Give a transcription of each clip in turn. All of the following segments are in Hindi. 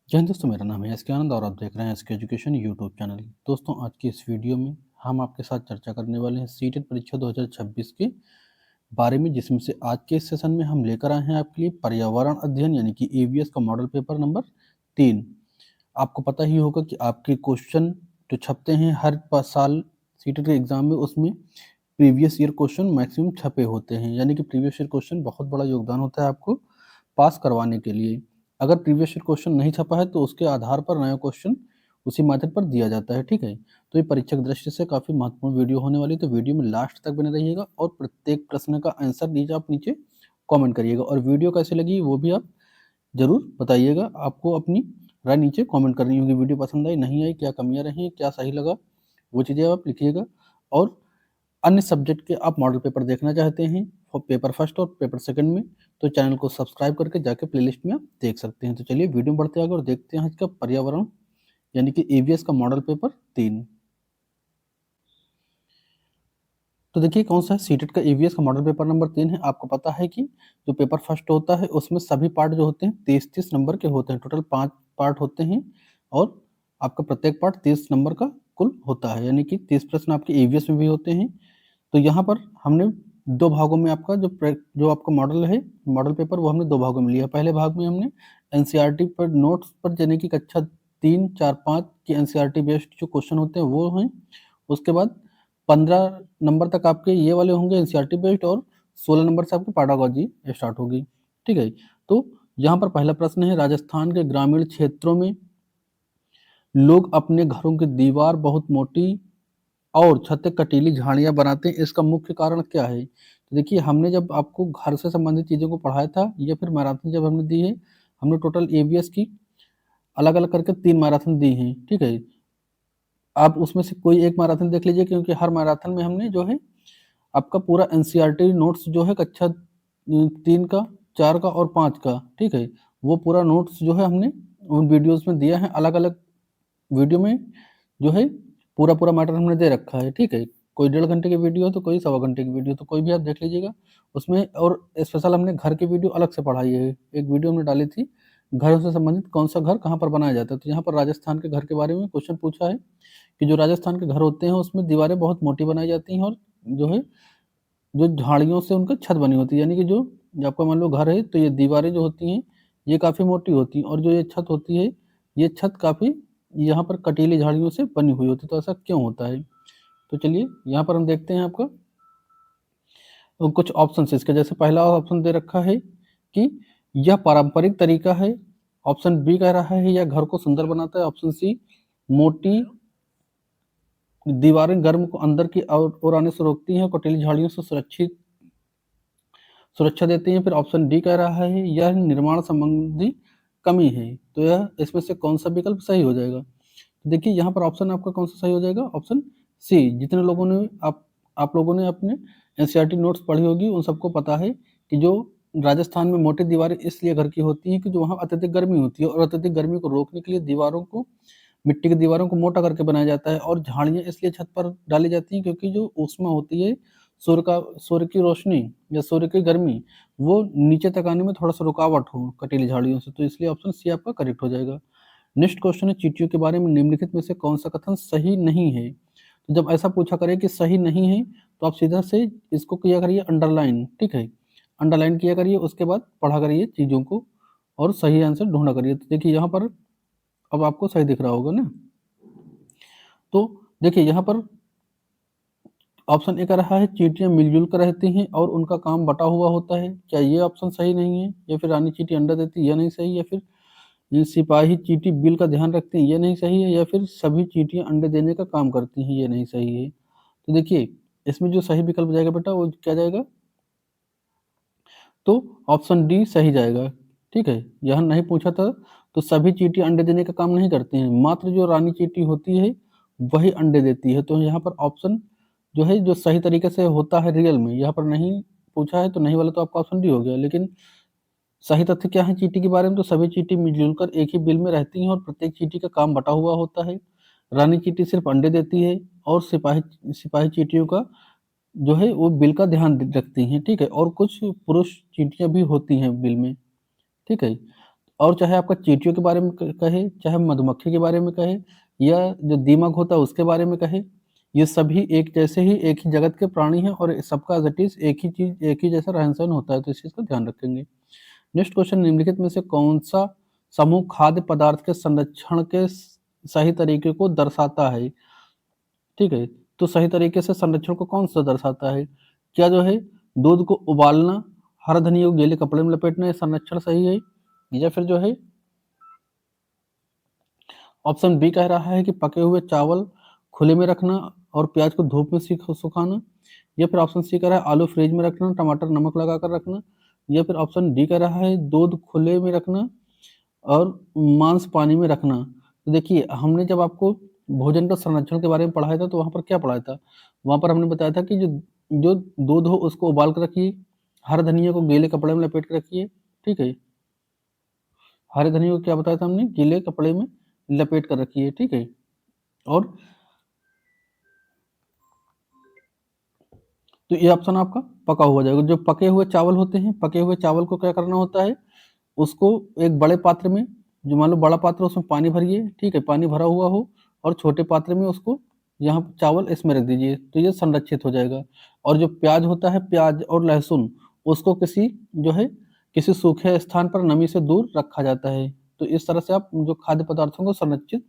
जय हिंद दोस्तों, मेरा नाम है एसके आनंद और आप देख रहे हैं एसके एजुकेशन यूट्यूब चैनल। दोस्तों, आज की इस वीडियो में हम आपके साथ चर्चा करने वाले हैं सीटेट परीक्षा 2026 के बारे में, जिसमें से आज के इस सेशन में हम लेकर आए हैं आपके लिए पर्यावरण अध्ययन यानी कि ईवीएस का मॉडल पेपर नंबर 3। आपको पता ही होगा कि आपके क्वेश्चन जो छपते हैं हर साल सीटेट के एग्जाम में, उसमें प्रीवियस ईयर क्वेश्चन मैक्सिमम छपे होते हैं, यानी कि प्रीवियस ईयर क्वेश्चन बहुत बड़ा योगदान होता है आपको पास करवाने के लिए। अगर प्रीवियस ईयर क्वेश्चन नहीं छपा है तो उसके आधार पर नया क्वेश्चन उसी मेथड पर दिया जाता है, ठीक है। तो ये परीक्षा की दृष्टि से काफ़ी महत्वपूर्ण वीडियो होने वाली है, तो वीडियो में लास्ट तक बने रहिएगा और प्रत्येक प्रश्न का आंसर दीजिए आप नीचे कमेंट करिएगा, और वीडियो कैसी लगी वो भी आप ज़रूर बताइएगा। आपको अपनी राय नीचे कमेंट करनी होगी, वीडियो पसंद आई, नहीं आई, क्या कमियाँ रहीं, क्या सही लगा, वो चीज़ें आप लिखिएगा। और अन्य सब्जेक्ट के आप मॉडल पेपर देखना चाहते हैं और पेपर फर्स्ट और पेपर सेकंड में, तो चैनल को सब्सक्राइब करके जाके प्लेलिस्ट में आप देख सकते हैं। तो चलिए वीडियो में बढ़ते आगे और देखते हैं आज का पर्यावरण यानी कि ईवीएस का मॉडल पेपर 3। तो देखिए कौन सा है सीटेट का ईवीएस का मॉडल पेपर नंबर 3 है। आपको पता है कि जो पेपर फर्स्ट होता है उसमें सभी पार्ट जो होते हैं 30-30 नंबर के होते हैं, टोटल 5 पार्ट होते हैं और आपका प्रत्येक पार्ट 30 नंबर का कुल होता है, यानी कि 30 प्रश्न आपके ईवीएस में भी होते हैं। तो यहाँ पर हमने 2 भागों में आपका जो आपका मॉडल है, मॉडल पेपर वो हमने 2 भागों में लिया। पहले भाग में हमने एनसीईआरटी पर नोट्स पर, यानी कि कक्षा 3, 4, 5 की एनसीईआरटी बेस्ड जो क्वेश्चन होते हैं वो हैं। उसके बाद 15 नंबर तक आपके ये वाले होंगे एनसीईआरटी बेस्ड, और 16 नंबर से आपकी पेडागोजी स्टार्ट होगी, ठीक है। तो यहाँ पर पहला प्रश्न है, राजस्थान के ग्रामीण क्षेत्रों में लोग अपने घरों की दीवार बहुत मोटी और छतें कटीली झाड़ियाँ बनाते हैं, इसका मुख्य कारण क्या है? तो देखिए, हमने जब आपको घर से संबंधित चीज़ों को पढ़ाया था या फिर मैराथन जब हमने दी है, हमने टोटल ईवीएस की अलग-अलग करके 3 मैराथन दी हैं, ठीक है? आप उसमें से कोई एक मैराथन देख लीजिए, क्योंकि हर मैराथन में हमने जो है आपका पूरा एनसीईआरटी नोट्स जो है कक्षा 3 का, 4 का और 5 का, ठीक है? वो पूरा नोट्स जो है हमने उन वीडियोज़ में दिया है, अलग-अलग वीडियो में जो है पूरा-पूरा मैटर हमने दे रखा है, ठीक है? कोई 1.5 घंटे की वीडियो है तो कोई सवा घंटे की वीडियो, तो कोई भी आप देख लीजिएगा उसमें। और स्पेशल हमने घर की वीडियो अलग से पढ़ाई है। एक वीडियो हमने डाली थी, घरों से संबंधित कौन-सा घर कहाँ पर बनाया जाता है। तो यहाँ पर राजस्थान के घर के बारे में क्वेश्चन पूछा है कि जो राजस्थान के घर होते हैं उसमें दीवारें बहुत मोटी बनाई जाती हैं, और जो है जो झाड़ियों से उनका छत बनी होती है, यानी कि जो आपका मान लो घर है तो ये दीवारें जो होती हैं ये काफ़ी मोटी होती हैं, और जो ये छत होती है ये छत काफ़ी यहाँ पर कटीली झाड़ियों से बनी हुई होती है। तो ऐसा क्यों होता है? तो चलिए यहाँ पर हम देखते हैं आपका कुछ ऑप्शंस इसके। जैसे पहला ऑप्शन दे रखा है कि यह पारंपरिक तरीका है। ऑप्शन बी कह रहा है यह घर को सुंदर बनाता है। ऑप्शन सी, मोटी दीवारें गर्म को अंदर की ओर आने से रोकती हैं, कटीली झाड़ियों से सुरक्षा देती हैं। फिर ऑप्शन डी कह रहा है यह निर्माण संबंधी कमी है। तो यह इसमें से कौन सा विकल्प सही हो जाएगा? तो देखिए यहाँ पर ऑप्शन आपका कौन सा सही हो जाएगा? Option C. जितने लोगों ने आप लोगों ने अपने एनसीईआरटी नोट्स पढ़ी होगी उन सबको पता है कि जो राजस्थान में मोटी दीवारें इसलिए घर की होती हैं कि जो वहाँ अत्यधिक गर्मी होती है, और अत्यधिक गर्मी को रोकने के लिए दीवारों को, मिट्टी की दीवारों को मोटा करके बनाया जाता है, और झाड़ियाँ इसलिए छत पर डाली जाती हैं क्योंकि जो ऊष्मा होती है सूर्य की रोशनी या सूर्य की गर्मी, वो नीचे तक आने में थोड़ा-सा रुकावट हो कटीली झाड़ियों से, तो इसलिए ऑप्शन सी आपका करेक्ट हो जाएगा। नेक्स्ट क्वेश्चन है, चींटियों के बारे में निम्नलिखित में से कौन-सा कथन सही नहीं है? तो जब ऐसा पूछा करे कि सही नहीं है, तो आप सीधा से इसको किया करिए अंडरलाइन, ठीक है? अंडरलाइन किया करिए, उसके बाद पढ़ा करिए चीज़ों को और सही आंसर ढूँढा करिए। तो देखिए यहाँ पर अब आपको सही दिख रहा होगा ना? तो देखिए यहाँ पर ऑप्शन ए कह रहा है चींटियाँ मिल-जुल कर रहती हैं और उनका काम बँटा हुआ होता है। क्या ये ऑप्शन सही नहीं है? या फिर रानी चींटी अंडा देती है, ये नहीं सही? या फिर ये सिपाही चींटी बिल का ध्यान रखती हैं, ये नहीं सही है? या फिर सभी चींटियाँ अंडे देने का काम करती हैं, ये नहीं सही है? तो देखिए, इसमें जो सही विकल्प जाएगा बेटा वो क्या जाएगा? तो ऑप्शन डी सही जाएगा, ठीक है? यहाँ नहीं पूछा था, तो सभी चींटियाँ अंडे देने का काम नहीं करती हैं, मात्र जो रानी चींटी होती है, वही अंडे देती है। तो यहाँ पर ऑप्शन जो है, जो सही तरीके से होता है रियल में, यहाँ पर नहीं पूछा है, तो नहीं वाला तो आपका ऑप्शन डी हो गया। लेकिन सही तथ्य क्या है चींटी के बारे में? तो सभी चींटी मिल-जुल कर एक ही बिल में रहती हैं और प्रत्येक चींटी का काम बँटा हुआ होता है। रानी चींटी सिर्फ़ अंडे देती है, और सिपाही चींटियों का जो है वो बिल का ध्यान रखती हैं, ठीक है? और कुछ पुरुष चींटियाँ भी होती हैं बिल में, ठीक है? और चाहे आपका चींटियों के बारे में कहे, चाहे मधुमक्खी के बारे में कहे, या जो दीमक होता है उसके बारे में कहे, ये सभी एक जैसे ही एक ही जगत के प्राणी हैं और सबका एज इट इज एक ही चीज, एक ही जैसा रहन सहन होता है, तो इस चीज का ध्यान रखेंगे। नेक्स्ट क्वेश्चन, निम्नलिखित में से कौन सा समूह खाद्य पदार्थ के संरक्षण के सही तरीके को दर्शाता है? ठीक है, तो सही तरीके से संरक्षण को कौन सा दर्शाता है? क्या जो है दूध को उबालना, हरा धनिया को गीले कपड़े में लपेटना, ये संरक्षण सही है? या फिर जो है ऑप्शन बी कह रहा है कि पके हुए चावल खुले में रखना और प्याज को धूप में सुखाना, या फिर ऑप्शन सी कह रहा है आलू फ्रिज में रखना, टमाटर नमक लगाकर रखना, या फिर ऑप्शन डी कह रहा है दूध खुले में रखना और मांस पानी में रखना। तो देखिए, हमने जब आपको भोजन का संरक्षण के बारे में पढ़ाया था तो वहाँ पर क्या पढ़ाया था? वहाँ पर हमने बताया था कि जो जो दूध हो उसको उबाल कर रखिए, हरे धनिया को गीले कपड़े में लपेट के रखिए, ठीक है? हरे धनिया को क्या बताया था हमने? गीले कपड़े में लपेट कर रखिए, ठीक है? और तो ये ऑप्शन आपका पका हुआ जाएगा। जो पके हुए चावल होते हैं, पके हुए चावल को क्या करना होता है? उसको एक बड़े पात्र में, जो मान लो बड़ा पात्र है उसमें पानी भरिए, ठीक है? पानी भरा हुआ हो और छोटे पात्र में उसको यहाँ चावल इसमें रख दीजिए, तो ये संरक्षित हो जाएगा। और जो प्याज होता है, प्याज और लहसुन, उसको किसी जो है किसी सूखे स्थान पर नमी से दूर रखा जाता है। तो इस तरह से आप जो खाद्य पदार्थों को संरक्षित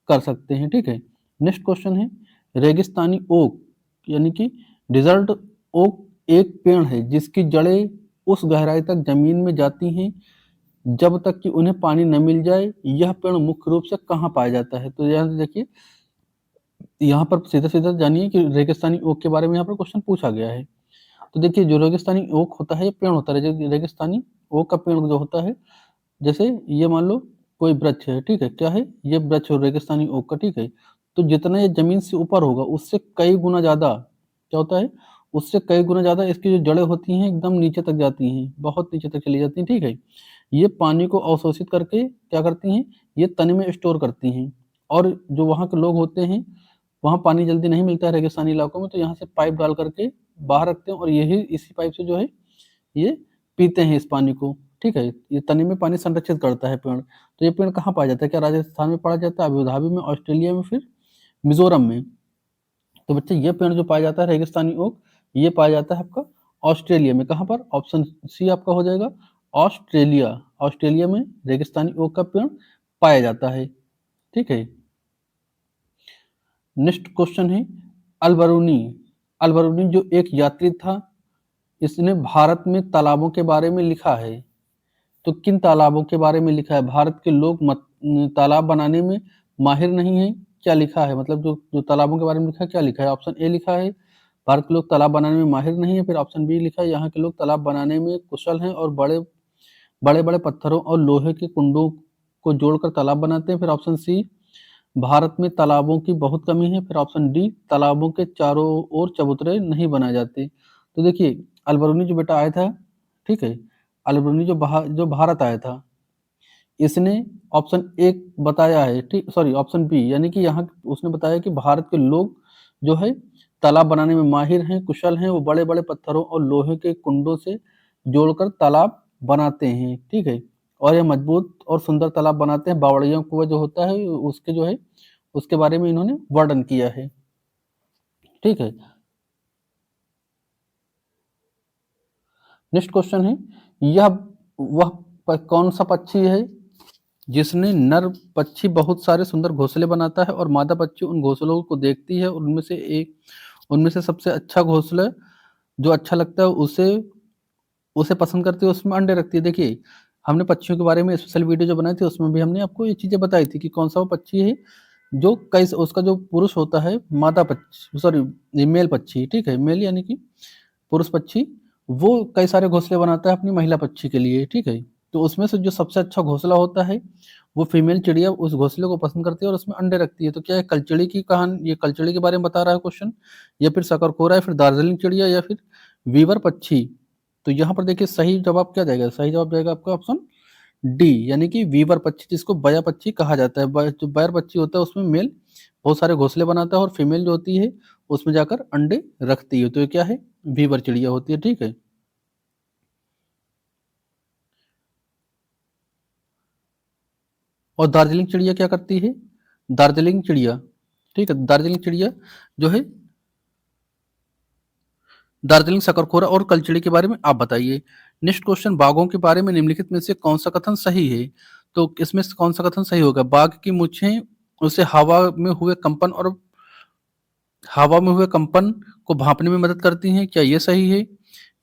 कर सकते हैं, ठीक है? नेक्स्ट क्वेश्चन है, रेगिस्तानी ओक यानी कि डिजर्ट ओक एक पेड़ है जिसकी जड़ें उस गहराई तक जमीन में जाती हैं जब तक कि उन्हें पानी न मिल जाए। यह पेड़ मुख्य रूप से कहाँ पाया जाता है? तो यहाँ से देखिए, यहाँ पर सीधा-सीधा जानिए कि रेगिस्तानी ओक के बारे में यहाँ पर क्वेश्चन पूछा गया है। तो देखिए, जो रेगिस्तानी ओक होता है, ये पेड़ होता है। रेगिस्तानी ओक का पेड़ जो होता है, जैसे ये मान लो कोई वृक्ष है, ठीक है? क्या है? ये वृक्ष है रेगिस्तानी ओक का, ठीक है? तो जितना ये ज़मीन से ऊपर होगा, उससे कई गुना ज़्यादा क्या होता है? उससे कई गुना ज़्यादा इसकी जो जड़ें होती हैं, एकदम नीचे तक जाती हैं, बहुत नीचे तक चली जाती हैं, ठीक है? ये पानी को अवशोषित करके क्या करती हैं? ये तने में स्टोर करती हैं। और जो वहाँ के लोग होते हैं, वहाँ पानी जल्दी नहीं मिलता है रेगिस्तानी इलाकों में, तो यहाँ से पाइप डाल करके बाहर रखते हैं और यही इसी पाइप से जो है ये पीते हैं इस पानी को, ठीक है? ये तने में पानी संरक्षित करता है पेड़। तो ये पेड़ कहाँ पाया जाता है? क्या राजस्थान में पाया जाता है, अबू धाबी में, ऑस्ट्रेलिया में, फिर मिज़ोरम में? तो बच्चे, ये पेड़ जो पाया जाता है रेगिस्तानी ओक, ये पाया जाता है आपका ऑस्ट्रेलिया में। कहाँ पर? ऑप्शन सी आपका हो जाएगा ऑस्ट्रेलिया। ऑस्ट्रेलिया में रेगिस्तानी ओक का पेड़ पाया जाता है, ठीक है? नेक्स्ट क्वेश्चन है, अल-बरूनी। अल-बरूनी जो एक यात्री था, इसने भारत में तालाबों के बारे में लिखा है। तो किन तालाबों के बारे में लिखा है? भारत के लोग तालाब बनाने में माहिर नहीं हैं, क्या लिखा है? मतलब जो जो तालाबों के बारे में लिखा है, क्या लिखा है? ऑप्शन ए लिखा है, भारत के लोग तालाब बनाने में माहिर नहीं है, फिर ऑप्शन बी लिखा है, यहाँ के लोग तालाब बनाने में कुशल हैं और बड़े-बड़े पत्थरों और लोहे के कुंडों को जोड़कर तालाब बनाते हैं, फिर ऑप्शन सी, भारत में तालाबों की बहुत कमी है, फिर ऑप्शन डी, तालाबों के चारों ओर चबूतरे नहीं बनाए जाते। तो देखिए, अल-बरूनी जो बेटा आया था, ठीक है? अल-बरूनी जो भारत आया था, इसने ऑप्शन ए बताया है, ठीक, सॉरी ऑप्शन बी, यानी कि यहाँ उसने बताया कि भारत के लोग जो है तालाब बनाने में माहिर हैं, कुशल हैं, वो बड़े-बड़े पत्थरों और लोहे के कुंडों से जोड़कर तालाब बनाते हैं, ठीक है? और ये मजबूत और सुंदर तालाब बनाते हैं। बावड़िया कुआँ जो होता है उसके जो है उसके बारे में इन्होंने वर्णन किया है, ठीक है? नेक्स्ट क्वेश्चन है, यह वह कौन सा पक्षी है जिसने नर पक्षी बहुत सारे सुंदर घोंसले बनाता है और मादा पक्षी उन घोंसलों को देखती है, उनमें से सबसे अच्छा घोंसला जो अच्छा लगता है उसे उसे पसंद करती है, उसमें अंडे रखती है। देखिए, हमने पक्षियों के बारे में स्पेशल वीडियो जो बनाई थी उसमें भी हमने आपको ये चीज़ें बताई थी कि कौन सा वो पक्षी है जो कई उसका जो पुरुष होता है, मादा पक्षी, सॉरी ये मेल पक्षी, ठीक है? मेल यानी कि पुरुष पक्षी, वो कई सारे घोंसले बनाता है अपनी महिला पक्षी के लिए, ठीक है? तो उसमें से जो सबसे अच्छा घोंसला होता है, वो फीमेल चिड़िया उस घोंसले को पसंद करती है और उसमें अंडे रखती है। तो क्या ये कलचड़ी के बारे में बता रहा है क्वेश्चन, या फिर शकरकोरा, या फिर दार्जिलिंग चिड़िया, या फिर वीवर पक्षी? तो यहाँ पर देखिए सही जवाब क्या जाएगा? सही जवाब जाएगा आपका ऑप्शन डी, यानी कि वीवर पक्षी, जिसको बया पक्षी कहा जाता है। जो बयर पक्षी होता है उसमें मेल बहुत सारे घोंसले बनाता है और फीमेल जो होती है उसमें जाकर अंडे रखती है। तो ये क्या है? वीवर चिड़िया होती है, ठीक है? और दार्जिलिंग चिड़िया क्या करती है? दार्जिलिंग चिड़िया, ठीक है, दार्जिलिंग चिड़िया जो है, दार्जिलिंग शकरखोरा और कलचिड़ी के बारे में आप बताइए। नेक्स्ट क्वेश्चन, बाघों के बारे में निम्नलिखित में से कौन सा कथन सही है? तो इसमें से कौन सा कथन सही होगा? बाघ की मूछें उसे हवा में हुए कंपन को भांपने में मदद करती हैं, क्या ये सही है?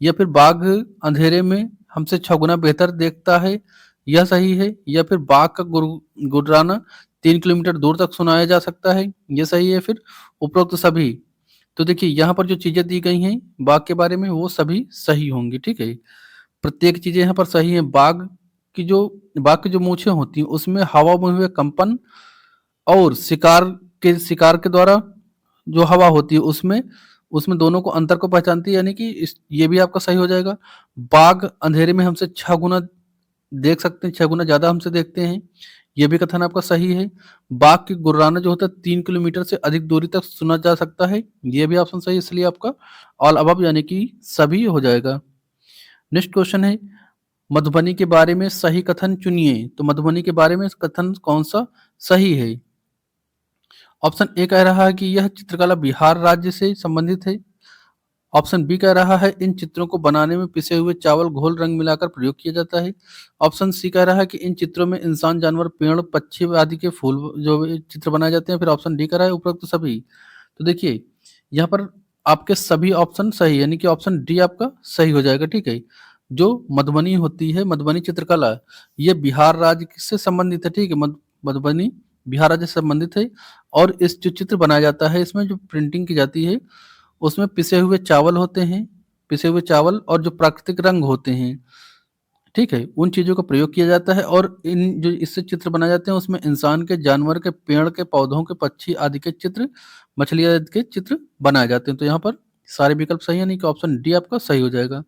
या फिर बाघ अंधेरे में हमसे 6 गुना बेहतर देखता है, यह सही है? या फिर बाघ का गुर्राना 3 किलोमीटर दूर तक सुनाया जा सकता है, ये सही है? फिर उपरोक्त सभी? तो देखिए यहाँ पर जो चीजें दी गई हैं बाघ के बारे में वो सभी सही होंगी, ठीक है। प्रत्येक चीजें यहाँ पर सही है। की जो बाघ की जो मूछें होती हैं उसमें हवा में हुए कंपन और शिकार के द्वारा जो हवा होती है उसमें उसमें दोनों को अंतर को पहचानती है, यानी कि ये भी आपका सही हो जाएगा। बाघ अंधेरे में हमसे 6 गुना देख सकते हैं, 6 गुना ज्यादा हमसे देखते हैं, ये भी कथन आपका सही है। बाघ की गुर्राना जो होता है 3 किलोमीटर से अधिक दूरी तक सुना जा सकता है, ये भी ऑप्शन सही है, इसलिए आपका ऑल अबव यानी कि सभी हो जाएगा। नेक्स्ट क्वेश्चन है, मधुबनी के बारे में सही कथन चुनिए। तो मधुबनी के बारे में कथन कौन सा सही है? ऑप्शन ए कह रहा है कि यह चित्रकला बिहार राज्य से संबंधित है। ऑप्शन बी कह रहा है इन चित्रों को बनाने में पिसे हुए चावल घोल रंग मिलाकर प्रयोग किया जाता है। ऑप्शन सी कह रहा है कि इन चित्रों में इंसान, जानवर, पेड़, पक्षी आदि के फूल जो चित्र बनाए जाते हैं। फिर ऑप्शन डी कह रहा है उपरोक्त सभी। तो देखिए यहाँ पर आपके सभी ऑप्शन सही है, यानी कि ऑप्शन डी आपका सही हो जाएगा, ठीक है। जो मधुबनी होती है, मधुबनी चित्रकला, ये बिहार राज्य से संबंधित है, ठीक है। मधुबनी बिहार राज्य से संबंधित है। और इस जो चित्र बनाया जाता है इसमें जो प्रिंटिंग की जाती है उसमें पिसे हुए चावल होते हैं, पिसे हुए चावल और जो प्राकृतिक रंग होते हैं, ठीक है, उन चीज़ों का प्रयोग किया जाता है। और इन जो इससे चित्र बनाए जाते हैं उसमें इंसान के, जानवर के, पेड़ के, पौधों के, पक्षी आदि के चित्र, मछली आदि के चित्र बनाए जाते हैं। तो यहाँ पर सारे विकल्प सही है, नहीं कि ऑप्शन डी आपका सही हो जाएगा।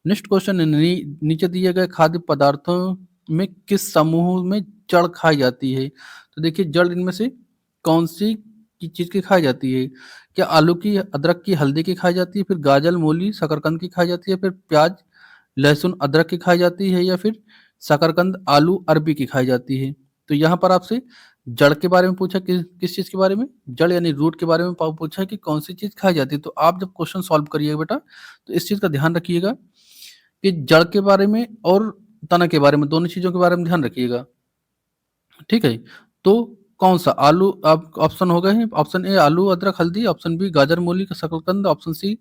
नेक्स्ट क्वेश्चन, नीचे दिए गए खाद्य पदार्थों में किस समूह में जड़ खाई जाती है? तो देखिए जड़ इनमें से कौन सी की चीज की खाई जाती है? क्या आलू की, अदरक की, हल्दी की खाई जाती है, फिर गाजर, मूली, शकरकंद की खाई जाती है, फिर प्याज, लहसुन, अदरक की खाई जाती है, या फिर शकरकंद, आलू, अरबी की खाई जाती है? तो यहाँ पर आपसे जड़ के बारे में पूछा, किस चीज के बारे में? जड़ यानी रूट के बारे में पूछा है कि कौन सी चीज खाई जाती है। तो आप जब क्वेश्चन सॉल्व करिएगा बेटा तो इस चीज का ध्यान रखिएगा कि जड़ के बारे में और तना के बारे में, दोनों चीजों के बारे में ध्यान रखिएगा, ठीक है। तो कौन सा आलू, आप ऑप्शन हो गए हैं, ऑप्शन ए आलू, अदरक, हल्दी, ऑप्शन बी गाजर, मूली, शकरकंद, ऑप्शन सी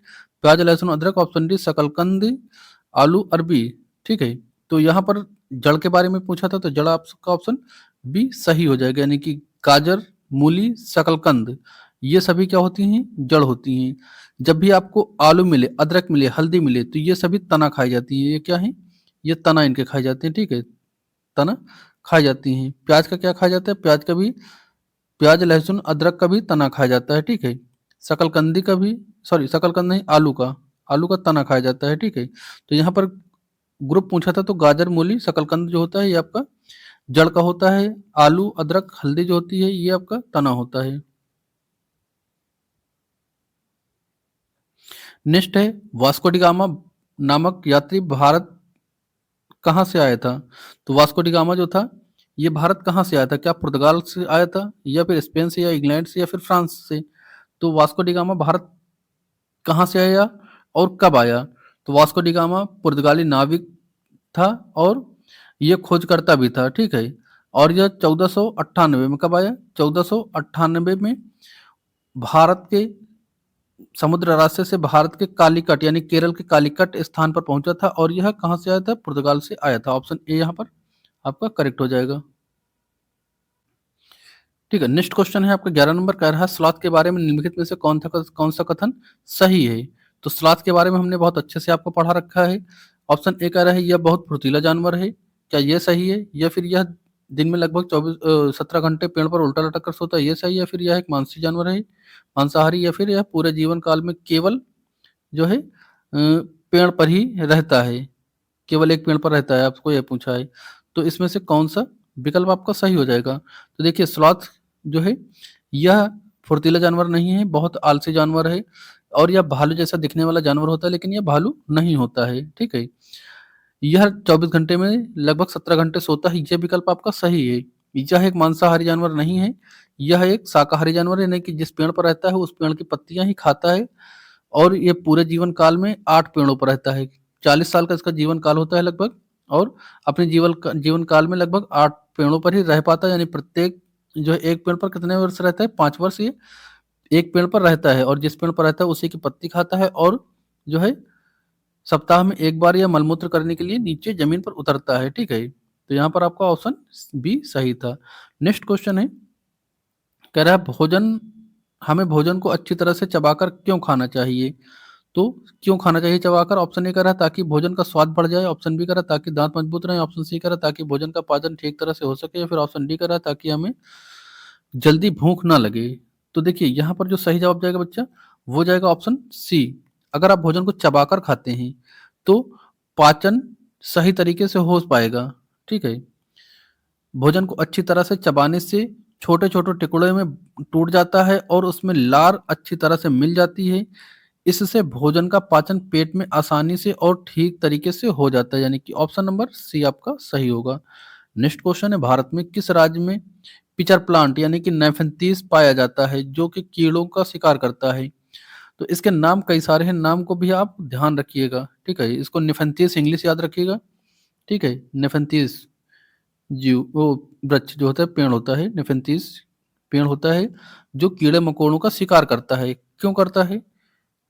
प्याज, लहसुन, अदरक, ऑप्शन डी शकरकंद, आलू, अरबी, ठीक है। तो यहाँ पर जड़ के बारे में पूछा था तो जड़ आपका ऑप्शन बी सही हो जाएगा, यानी कि गाजर, मूली, शकरकंद ये सभी क्या होती हैं? जड़ होती हैं। जब भी आपको आलू मिले, अदरक मिले, हल्दी मिले तो ये सभी तना खाई जाती है। ये क्या है? ये तना इनके खाई जाते हैं, ठीक है, तना खाई जाती हैं। प्याज का क्या खाया जाता है? प्याज का भी, प्याज, लहसुन, अदरक का भी तना खाया जाता है, ठीक है। शकलकंदी का भी, सॉरी शकलकंद नहीं, आलू का तना खाया जाता है, ठीक है। तो यहाँ पर ग्रुप पूछा था तो गाजर, मूली, शकलकंद जो होता है ये आपका जड़ का होता है। आलू, अदरक, हल्दी जो होती है ये आपका तना होता है। नेक्स्ट है, वास्को डी गामा नामक यात्री भारत कहाँ से आया था? तो वास्को डी गामा जो था ये भारत कहाँ से आया था? क्या पुर्तगाल से आया था, या फिर स्पेन से, या इंग्लैंड से, या फिर फ्रांस से? तो वास्को डी गामा भारत कहाँ से आया और कब आया? तो वास्को डी गामा पुर्तगाली नाविक था और ये खोजकर्ता भी था, ठीक है। और यह 1498 में कब आया? 1498 में भारत के समुद्र रास्ते से भारत के कालीकट यानी केरल के कालीकट स्थान पर पहुंचा था। और यह कहाँ से आया था? पुर्तगाल से आया था। ऑप्शन ए यहाँ पर आपका करेक्ट हो जाएगा, ठीक है। नेक्स्ट क्वेश्चन है आपका 11 नंबर, कह रहा है स्लॉथ के बारे में निम्नलिखित में से कौन सा कथन सही है? तो स्लॉथ के बारे में हमने बहुत अच्छे से आपको पढ़ा रखा है। ऑप्शन ए कह रहा है यह बहुत फुर्तीला जानवर है, क्या यह सही है? या फिर यह दिन में लगभग 17 घंटे पेड़ पर उल्टा लटक कर सोता है, ये सही? या फिर यह एक मांसी जानवर है, मांसाहारी? या फिर यह पूरे जीवन काल में केवल जो है पेड़ पर ही रहता है, केवल एक पेड़ पर रहता है, आपको यह पूछा है। तो इसमें से कौन सा विकल्प आपका सही हो जाएगा? तो देखिए स्लॉथ जो है यह फुर्तीला जानवर नहीं है, बहुत आलसी जानवर है। और यह भालू जैसा दिखने वाला जानवर होता है, लेकिन यह भालू नहीं होता है, ठीक है। यह 24 घंटे में लगभग 17 घंटे सोता है, यह विकल्प आपका सही है। यह एक मांसाहारी जानवर नहीं है, यह एक शाकाहारी जानवर है, यानी कि जिस पेड़ पर रहता है उस पेड़ की पत्तियां ही खाता है और ये पूरे जीवन काल में 8 पेड़ों पर रहता है। 40 साल का इसका जीवन काल होता है लगभग और अपने जीवन काल में लगभग 8 पेड़ों पर ही रह पाता है, यानी प्रत्येक जो है एक पेड़ पर कितने वर्ष रहता है? 5 वर्ष ये एक पेड़ पर रहता है और जिस पेड़ पर रहता है उसी की पत्ती खाता है और जो है सप्ताह में 1 बार या मलमूत्र करने के लिए नीचे ज़मीन पर उतरता है, ठीक है? तो यहाँ पर आपका ऑप्शन बी सही था। नेक्स्ट क्वेश्चन है, कह रहा है हमें भोजन को अच्छी तरह से चबाकर क्यों खाना चाहिए? तो क्यों खाना चाहिए चबाकर? ऑप्शन ए कह रहा है ताकि भोजन का स्वाद बढ़ जाए, ऑप्शन बी कह रहा है ताकि दांत मजबूत रहें, ऑप्शन सी कह रहा है ताकि भोजन का पाचन ठीक तरह से हो सके या फिर ऑप्शन डी कह रहा है ताकि हमें जल्दी भूख ना लगे। तो देखिए यहाँ पर जो सही जवाब जाएगा बच्चा वो जाएगा ऑप्शन सी। अगर आप भोजन को चबाकर खाते हैं तो पाचन सही तरीके से हो पाएगा, ठीक है? भोजन को अच्छी तरह से चबाने से छोटे-छोटे टुकड़े में टूट जाता है और उसमें लार अच्छी तरह से मिल जाती है। इससे भोजन का पाचन पेट में आसानी से और ठीक तरीके से हो जाता है, यानी कि ऑप्शन नंबर सी आपका सही होगा। नेक्स्ट क्वेश्चन है, भारत में किस राज्य में पिचर प्लांट यानी कि नेफेंथीस पाया जाता है जो कि कीड़ों का शिकार करता है? तो इसके नाम कई सारे हैं, नाम को भी आप ध्यान रखिएगा, ठीक है? इसको नेफेंथीस इंग्लिश याद रखिएगा, ठीक है? नेफेंथीस वो वृक्ष जो होता है, पेड़ होता है, नेफेंथीस पेड़ होता है जो कीड़े-मकोड़ों का शिकार करता है। क्यों करता है?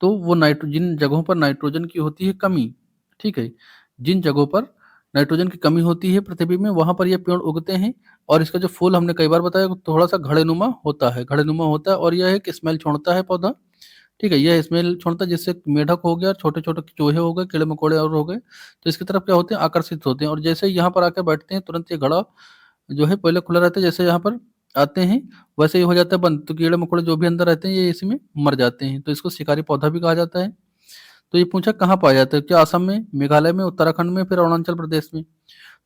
तो वो जिन जगहों पर नाइट्रोजन की होती है कमी, ठीक है? जिन जगहों पर नाइट्रोजन की कमी होती है पृथ्वी में, वहाँ पर ये पेड़ उगते हैं और इसका जो फूल हमने कई बार बताया थोड़ा-सा घड़ेनुमा होता है, घड़ेनुमा होता है और यह एक स्मेल छोड़ता है पौधा, ठीक है? यह स्मेल छोड़ता है जिससे मेढक हो गया, छोटे-छोटे चूहे हो गए, कीड़े-मकोड़े और हो गए, तो इसकी तरफ क्या होते हैं? आकर्षित होते हैं और जैसे ही यहाँ पर आके बैठते हैं तुरंत ये घड़ा जो है पहले खुला रहता है, जैसे यहाँ पर आते हैं वैसे ही हो जाता है बंद, तो कीड़े-मकोड़े जो भी अंदर रहते हैं ये इसी में मर जाते हैं, तो इसको शिकारी पौधा भी कहा जाता है। तो ये पूछा कहाँ पाया जाता है? क्या असम में, मेघालय में, उत्तराखंड में, फिर अरुणाचल प्रदेश में?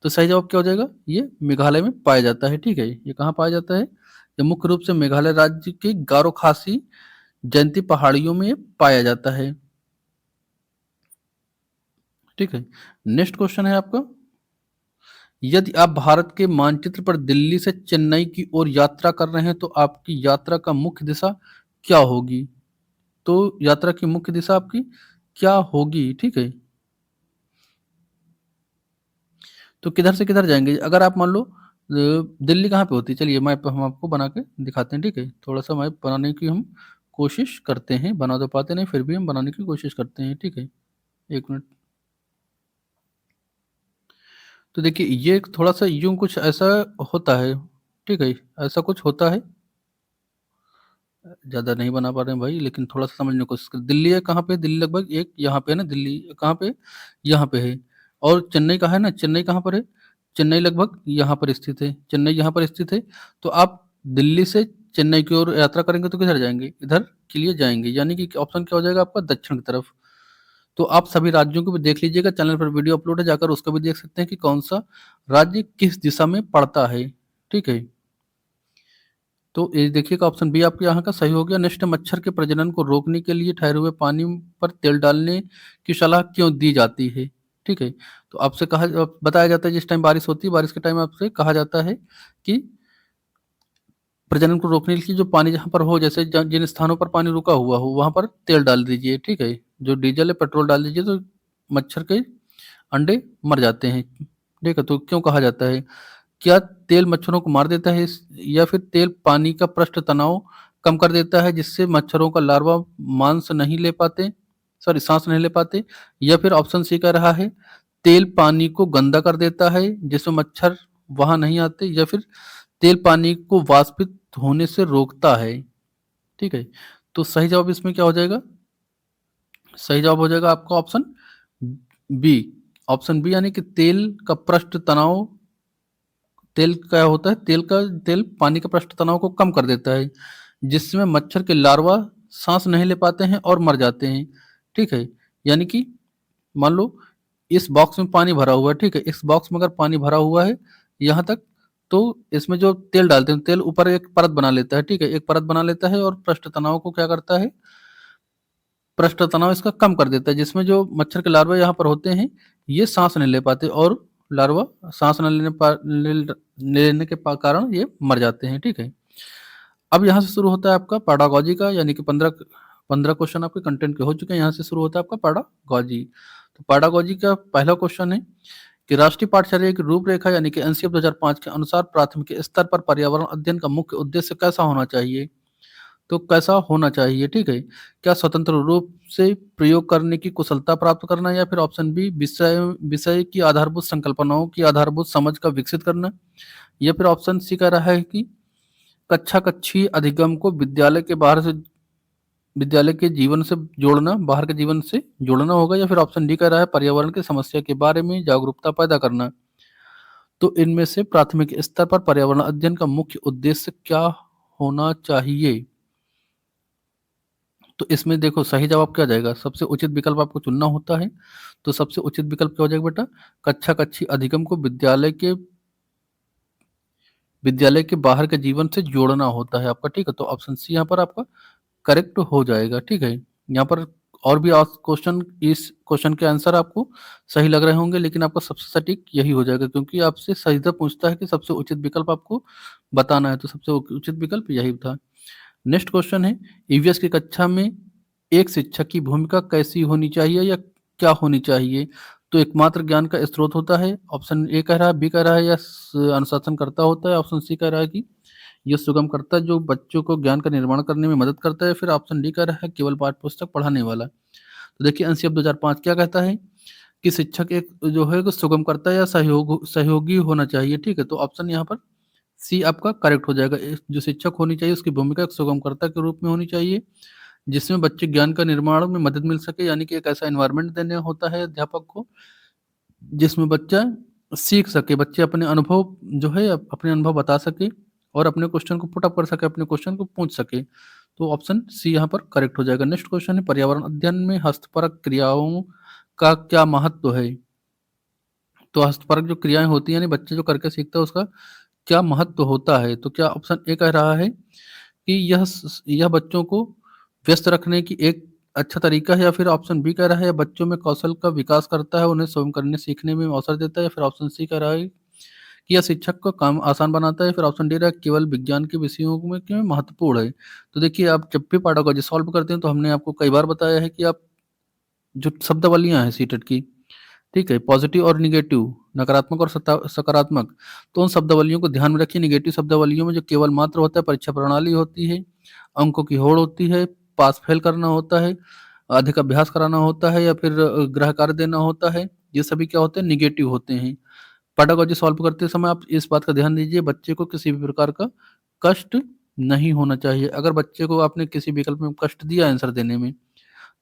तो सही जवाब क्या हो जाएगा? ये मेघालय में पाया जाता है, ठीक है? ये कहाँ पाया जाता है? ये मुख्य रूप से मेघालय राज्य के गारो खासी जयंती पहाड़ियों में ये पाया जाता है, ठीक है? नेक्स्ट क्वेश्चन है आपका, यदि आप भारत के मानचित्र पर दिल्ली से चेन्नई की ओर यात्रा कर रहे हैं तो आपकी यात्रा का मुख्य दिशा क्या होगी? तो यात्रा की मुख्य दिशा आपकी क्या होगी, ठीक है? तो किधर से किधर जाएँगे? अगर आप मान लो दिल्ली कहाँ पे होती है? चलिए मैप हम आपको बना के दिखाते हैं, ठीक है? थोड़ा-सा मैप बनाने की हम कोशिश करते हैं, बना तो पाते नहीं, फिर भी हम बनाने की कोशिश करते हैं, ठीक है? 1 मिनट। तो देखिए ये थोड़ा-सा यूँ कुछ ऐसा होता है, ठीक है? ऐसा कुछ होता है, ज़्यादा नहीं बना पा रहे हैं भाई, लेकिन थोड़ा-सा समझने की कोशिश करें। दिल्ली है कहाँ पे? दिल्ली लगभग एक यहाँ पे है ना, दिल्ली कहाँ पे? यहाँ पे है और चेन्नई कहाँ है ना, चेन्नई कहाँ पर है? चेन्नई लगभग यहाँ पर स्थित है, चेन्नई यहाँ पर स्थित है। तो आप दिल्ली से चेन्नई की ओर यात्रा करेंगे तो किधर जाएँगे? इधर के लिए जाएँगे, यानी कि ऑप्शन क्या हो जाएगा आपका? दक्षिण की तरफ। तो आप सभी राज्यों को भी देख लीजिएगा, चैनल पर वीडियो अपलोड है, जाकर उसको भी देख सकते हैं कि कौन-सा राज्य किस दिशा में पड़ता है, ठीक है? तो ये देखिएगा ऑप्शन बी आपके यहाँ का सही हो गया। नेक्स्ट, मच्छर के प्रजनन को रोकने के लिए ठहरे हुए पानी पर तेल डालने की सलाह क्यों दी जाती है? ठीक है, तो आपसे बताया जाता है जिस टाइम बारिश होती है, बारिश के टाइम आपसे कहा जाता है कि प्रजनन को रोकने के लिए जो पानी जहाँ पर हो, जैसे जिन स्थानों पर पानी रुका हुआ हो वहाँ पर तेल डाल दीजिए, ठीक है? जो डीजल है, पेट्रोल डाल दीजिए तो मच्छर के अंडे मर जाते हैं, ठीक है? तो क्यों कहा जाता है? क्या तेल मच्छरों को मार देता है या फिर तेल पानी का पृष्ठ तनाव कम कर देता है जिससे मच्छरों का लार्वा सांस नहीं ले पाते, या फिर ऑप्शन सी कह रहा है तेल पानी को गंदा कर देता है जिसमें मच्छर वहां नहीं आते, या फिर तेल पानी को वाष्पित होने से रोकता है, ठीक है? तो सही जवाब इसमें क्या हो जाएगा? सही जवाब हो जाएगा आपका ऑप्शन बी। ऑप्शन बी यानी कि तेल का पृष्ठ तनाव, तेल क्या होता है? तेल पानी के पृष्ठ तनाव को कम कर देता है, जिसमें मच्छर के लार्वा सांस नहीं ले पाते हैं और मर जाते हैं, ठीक है? यानी कि मान लो इस बॉक्स में पानी भरा हुआ है, ठीक है? इस बॉक्स में अगर पानी भरा हुआ है यहाँ तक, तो इसमें जो तेल डालते हैं, तेल ऊपर एक परत बना लेता है, ठीक है? एक परत बना लेता है और पृष्ठ तनाव को क्या करता है? पृष्ठ तनाव इसका कम कर देता है, जिसमें जो मच्छर के लार्वा यहाँ पर होते हैं, ये सांस नहीं ले पाते और लार्वा सांस न लेने के कारण ये मर जाते हैं। ठीक है, अब यहाँ से शुरू होता है आपका पैडागॉजी का, यानी कि 15 क्वेश्चन आपके कंटेंट के हो चुके हैं। यहाँ से शुरू होता है आपका पैडागॉजी। तो पैडागॉजी का पहला क्वेश्चन है कि राष्ट्रीय पाठ्यचर्या की रूपरेखा यानी कि एनसीएफ 2005 के अनुसार प्राथमिक स्तर पर पर्यावरण अध्ययन का मुख्य उद्देश्य कैसा होना चाहिए? तो कैसा होना चाहिए? ठीक है, क्या स्वतंत्र रूप से प्रयोग करने की कुशलता प्राप्त करना, या फिर ऑप्शन बी विषय विषय की आधारभूत संकल्पनाओं की आधारभूत समझ का विकसित करना, या फिर ऑप्शन सी कह रहा है कि कक्षा कक्षीय अधिगम को विद्यालय के जीवन से जोड़ना, बाहर के जीवन से जोड़ना होगा, या फिर ऑप्शन डी कह रहा है पर्यावरण की समस्या के बारे में जागरूकता पैदा करना। तो इनमें से प्राथमिक स्तर पर पर्यावरण अध्ययन का मुख्य उद्देश्य क्या होना चाहिए? तो इसमें देखो सही जवाब क्या जाएगा, सबसे उचित विकल्प आपको चुनना होता है। तो सबसे उचित विकल्प क्या हो जाएगा बेटा, कक्षा कक्षी अधिगम को विद्यालय के बाहर के जीवन से जोड़ना होता है आपका। ठीक है, तो ऑप्शन सी यहाँ पर आपका करेक्ट हो जाएगा। ठीक है, यहाँ पर और भी क्वेश्चन, इस क्वेश्चन के आंसर आपको सही लग रहे होंगे, लेकिन आपका सबसे सटीक यही हो जाएगा, क्योंकि आपसे सीधा पूछता है कि सबसे उचित विकल्प आपको बताना है, तो सबसे उचित विकल्प यही था। नेक्स्ट क्वेश्चन है, ईवीएस की कक्षा में एक शिक्षक की भूमिका कैसी होनी चाहिए या क्या होनी चाहिए? तो एकमात्र ज्ञान का स्रोत होता है, ऑप्शन ए कह रहा है, बी कह रहा है, या अनुशासन करता होता है, ऑप्शन सी कह रहा है कि ये सुगम करता जो बच्चों को ज्ञान का निर्माण करने में मदद करता है, फिर ऑप्शन डी कह रहा है केवल पाठ्य पुस्तक पढ़ाने वाला। तो देखिए एनसीएफ 2005 क्या कहता है कि शिक्षक एक जो है वो सुगम करता या सहयोगी होना चाहिए। ठीक है, तो ऑप्शन यहाँ पर सी आपका करेक्ट हो जाएगा। जो शिक्षक होनी चाहिए उसकी भूमिका एक सुगमकर्ता के रूप में होनी चाहिए, जिसमें बच्चे ज्ञान का निर्माण में मदद मिल सके, यानी कि एक ऐसा एनवायरनमेंट देने होता है अध्यापक को जिसमें बच्चा सीख सके, बच्चे अपने अनुभव जो है अपने अनुभव बता सके और अपने क्वेश्चन को पुट अप कर सके, अपने क्वेश्चन को पूछ सके। तो ऑप्शन सी यहाँ पर करेक्ट हो जाएगा। नेक्स्ट क्वेश्चन है, पर्यावरण अध्ययन में हस्तपरक क्रियाओं का क्या महत्व है? तो हस्तपरक जो क्रियाएं होती हैं, यानी बच्चे जो करके सीखता है उसका क्या महत्व होता है? तो क्या ऑप्शन ए कह रहा है कि यह बच्चों को व्यस्त रखने की एक अच्छा तरीका है, या फिर ऑप्शन बी कह रहा है बच्चों में कौशल का विकास करता है, उन्हें स्वयं करने सीखने में अवसर देता है, या फिर ऑप्शन सी कह रहा है कि यह शिक्षक का काम आसान बनाता है, फिर ऑप्शन डी रहा है केवल विज्ञान के विषयों में क्यों महत्वपूर्ण है। तो देखिए आप जब भी पैडागॉजी सॉल्व करते हैं तो हमने आपको कई बार बताया है कि आप जो शब्दावलियां हैं सीटेट की, ठीक है, पॉजिटिव और निगेटिव, नकारात्मक और सकारात्मक, तो उन शब्दावलियों को ध्यान में रखिए। निगेटिव शब्दावलियों में जो केवल मात्र होता है, परीक्षा प्रणाली होती है, अंकों की होड़ होती है, पास फेल करना होता है, अधिक अभ्यास कराना होता है, या फिर गृह कार्य देना होता है, ये सभी क्या होते हैं, निगेटिव होते हैं। पेडागोजी सॉल्व करते समय आप इस बात का ध्यान दीजिए, बच्चे को किसी भी प्रकार का कष्ट नहीं होना चाहिए। अगर बच्चे को आपने किसी विकल्प में कष्ट दिया आंसर देने में,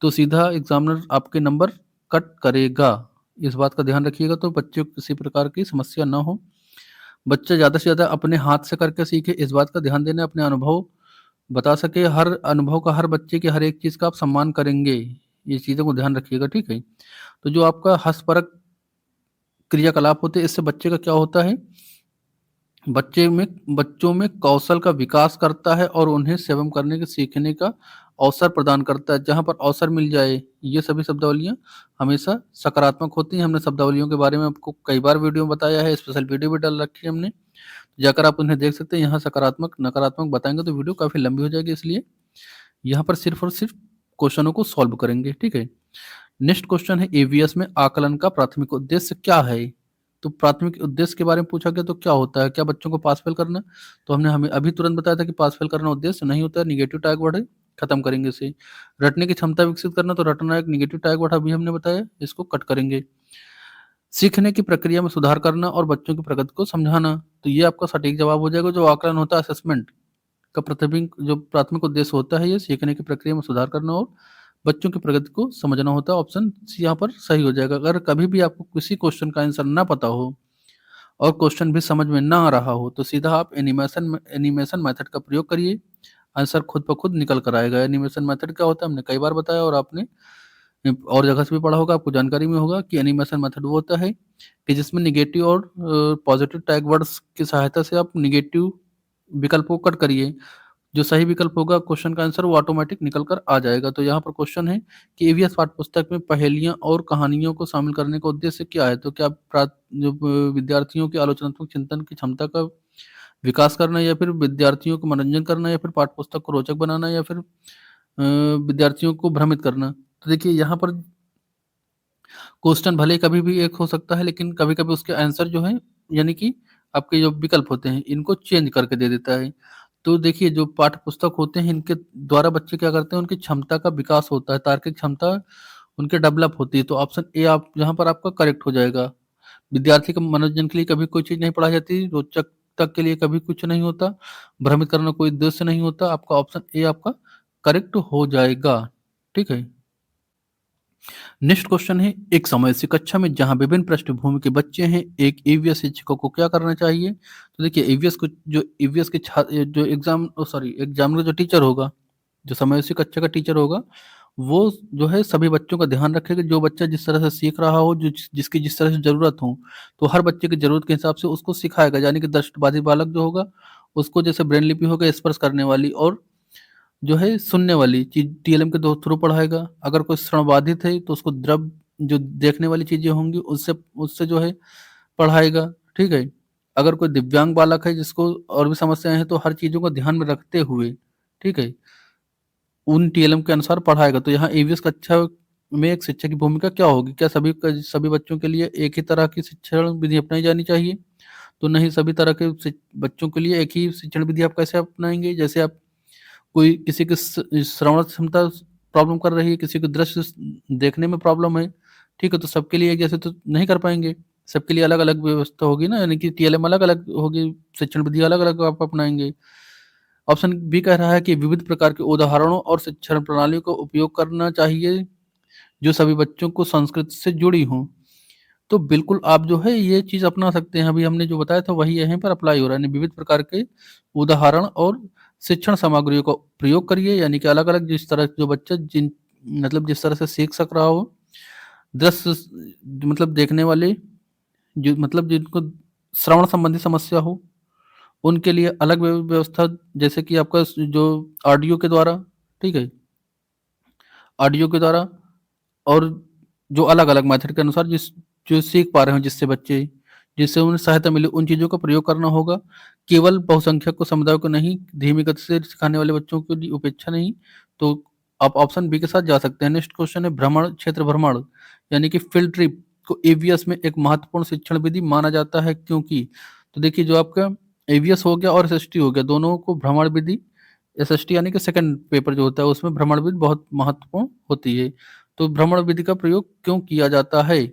तो सीधा एग्जामिनर आपके नंबर कट करेगा। इस बात का ध्यान रखिएगा, तो बच्चे को किसी प्रकार की समस्या ना हो। बच्चा ज़्यादा से ज़्यादा अपने हाथ से करके सीखे, इस बात का ध्यान देना, अपने अनुभव बता सके। हर अनुभव का, हर बच्चे के हर एक चीज़ का आप सम्मान करेंगे, ये चीज़ों को ध्यान रखिएगा। ठीक है, तो जो आपका हस्तपरक क्रियाकलाप होते हैं, इससे बच्चे का क्या होता है, बच्चों में कौशल का विकास करता है और उन्हें स्वयं करने के सीखने का अवसर प्रदान करता है। जहाँ पर अवसर मिल जाए, ये सभी शब्दावलियाँ हमेशा सकारात्मक होती हैं। हमने शब्दावलियों के बारे में आपको कई बार वीडियो में बताया है, स्पेशल वीडियो भी डाल रखी है हमने, जाकर आप उन्हें देख सकते हैं। यहाँ सकारात्मक नकारात्मक बताएंगे तो वीडियो काफ़ी लंबी हो जाएगी, इसलिए यहाँ पर सिर्फ और सिर्फ क्वेश्चनों को सॉल्व करेंगे। ठीक है, नेक्स्ट क्वेश्चन है, ईवीएस में आकलन का प्राथमिक उद्देश्य क्या है? तो प्राथमिक उद्देश्य के बारे में पूछा गया, तो क्या होता है, क्या बच्चों को पास फेल करना? तो हमने हमें अभी तुरंत बताया था कि पास फेल करना उद्देश्य नहीं होता है, निगेटिव टैग वर्ड है, खत्म करेंगे इसे। रटने की क्षमता विकसित करना, तो रटना एक निगेटिव टैग वर्ड अभी हमने बताया, इसको कट करेंगे। सीखने की प्रक्रिया में सुधार करना और बच्चों की प्रगति को समझाना, तो ये आपका सटीक जवाब हो जाएगा। जो आकलन होता है, असेसमेंट का प्राथमिक उद्देश्य होता है, ये सीखने की प्रक्रिया में सुधार करना और बच्चों की प्रगति को समझना होता है। ऑप्शन सी यहाँ पर सही हो जाएगा। अगर कभी भी आपको किसी क्वेश्चन का आंसर ना पता हो और क्वेश्चन भी समझ में ना आ रहा हो, तो सीधा आप एनिमेशन मेथड का प्रयोग करिए, आंसर खुद ब खुद निकल कर आएगा। एनिमेशन मेथड क्या होता है, हमने कई बार बताया और आपने और जगह से भी पढ़ा होगा, आपको जानकारी में होगा कि एनिमेशन मेथड वो होता है कि जिसमें निगेटिव और पॉजिटिव टैग वर्ड्स की सहायता से आप निगेटिव विकल्प को कट करिए, जो सही विकल्प होगा क्वेश्चन का आंसर वो ऑटोमेटिक निकल कर आ जाएगा। तो यहाँ पर क्वेश्चन है कि ईवीएस पाठ्यपुस्तक में पहेलियाँ और कहानियों को शामिल करने का उद्देश्य क्या है? तो क्या विद्यार्थियों की आलोचनात्मक चिंतन की क्षमता का विकास करना, या फिर विद्यार्थियों को मनोरंजन करना, या फिर पाठ्यपुस्तक को रोचक बनाना, या फिर विद्यार्थियों को भ्रमित करना? तो देखिए यहाँ पर क्वेश्चन भले कभी भी एक हो सकता है, लेकिन कभी-कभी उसके आंसर जो हैं, यानी कि आपके जो विकल्प होते हैं, इनको चेंज करके दे देता है। तो देखिए जो पाठ्य पुस्तक होते हैं, इनके द्वारा बच्चे क्या करते हैं, उनकी क्षमता का विकास होता है, तार्किक क्षमता उनकी डेवलप होती है। तो ऑप्शन ए आप यहाँ पर आपका करेक्ट हो जाएगा। विद्यार्थी के मनोरंजन के लिए कभी कोई चीज़ नहीं पढ़ाई जाती, रोचकता के लिए कभी कुछ नहीं होता, भ्रमित करना कोई उद्देश्य नहीं होता। आपका ऑप्शन ए आपका करेक्ट हो जाएगा। ठीक है? नेक्स्ट क्वेश्चन है, एक समय से कक्षा में जहां विभिन्न पृष्ठभूमि के बच्चे हैं, एक ईवीएस शिक्षकों को क्या करना चाहिए? तो देखिए ईवीएस को जो ईवीएस के जो एग्जाम का जो टीचर होगा, जो समय से कक्षा का टीचर होगा, वो जो है सभी बच्चों का ध्यान रखेगा। जो बच्चा जिस तरह से सीख रहा हो, जो जिसकी जिस तरह से जरूरत हो, तो हर बच्चे की जरूरत के हिसाब से उसको सिखाएगा। यानी कि दृष्टिबाधित बालक जो होगा, उसको जैसे ब्रेन लिपि होगा स्पर्श करने वाली, और जो है सुनने वाली चीज़ टीएलएम के थ्रू पढ़ाएगा। अगर कोई श्रवणबाधित है तो उसको द्रव जो देखने वाली चीज़ें होंगी उससे उससे जो है पढ़ाएगा, ठीक है? अगर कोई दिव्यांग बालक है जिसको और भी समस्याएँ हैं, तो हर चीज़ों को ध्यान में रखते हुए, ठीक है, उन टीएलएम के अनुसार पढ़ाएगा। तो यहाँ ईवीएस कक्षा में एक शिक्षक की भूमिका क्या होगी? क्या सभी बच्चों के लिए एक ही तरह की शिक्षण विधि अपनाई जानी चाहिए? तो नहीं, सभी तरह के बच्चों के लिए एक ही शिक्षण विधि आप कैसे अपनाएँगे? जैसे आप कोई किसी की श्रवण क्षमता प्रॉब्लम कर रही है, किसी को दृश्य देखने में प्रॉब्लम है, ठीक है? तो सबके लिए एक जैसे तो नहीं कर पाएँगे, सबके लिए अलग-अलग व्यवस्था होगी ना, यानी कि टीएलएम अलग-अलग होगी, शिक्षण विधि अलग-अलग आप अपनाएँगे। ऑप्शन बी कह रहा है कि विविध प्रकार के उदाहरणों और शिक्षण प्रणालियों का उपयोग करना चाहिए, जो सभी बच्चों को संस्कृति से जुड़ी हों। तो बिल्कुल आप जो है ये चीज़ अपना सकते हैं, अभी हमने जो बताया था वही यहीं पर अप्लाई हो रहा है, यानी विविध प्रकार के उदाहरण और शिक्षण सामग्रियों का प्रयोग करिए, यानी कि अलग-अलग जिस तरह जो बच्चा जिस तरह से सीख सक रहा हो, दृश्य मतलब देखने वाले जो मतलब जिनको श्रवण संबंधी समस्या हो, उनके लिए अलग व्यवस्था, जैसे कि आपका जो ऑडियो के द्वारा, ठीक है? ऑडियो के द्वारा, और जो अलग-अलग मेथड के अनुसार जो सीख पा रहे हो जिससे बच्चे, जिससे उन्हें सहायता मिले, उन चीज़ों का प्रयोग करना होगा। केवल बहुसंख्यक को समुदाय को नहीं, धीमी गति से सिखाने वाले बच्चों की उपेक्षा नहीं। तो आप ऑप्शन बी के साथ जा सकते हैं। नेक्स्ट क्वेश्चन है भ्रमण, क्षेत्र भ्रमण, यानी कि फील्ड ट्रिप को ईवीएस में एक महत्वपूर्ण शिक्षण विधि माना जाता है, क्योंकि? तो देखिए जो आपका ईवीएस हो गया और एसएसटी हो गया, दोनों को भ्रमण विधि, एसएसटी यानी कि सेकंड पेपर जो होता है उसमें भ्रमण विधि बहुत महत्वपूर्ण होती है। तो भ्रमण विधि का प्रयोग क्यों किया जाता है?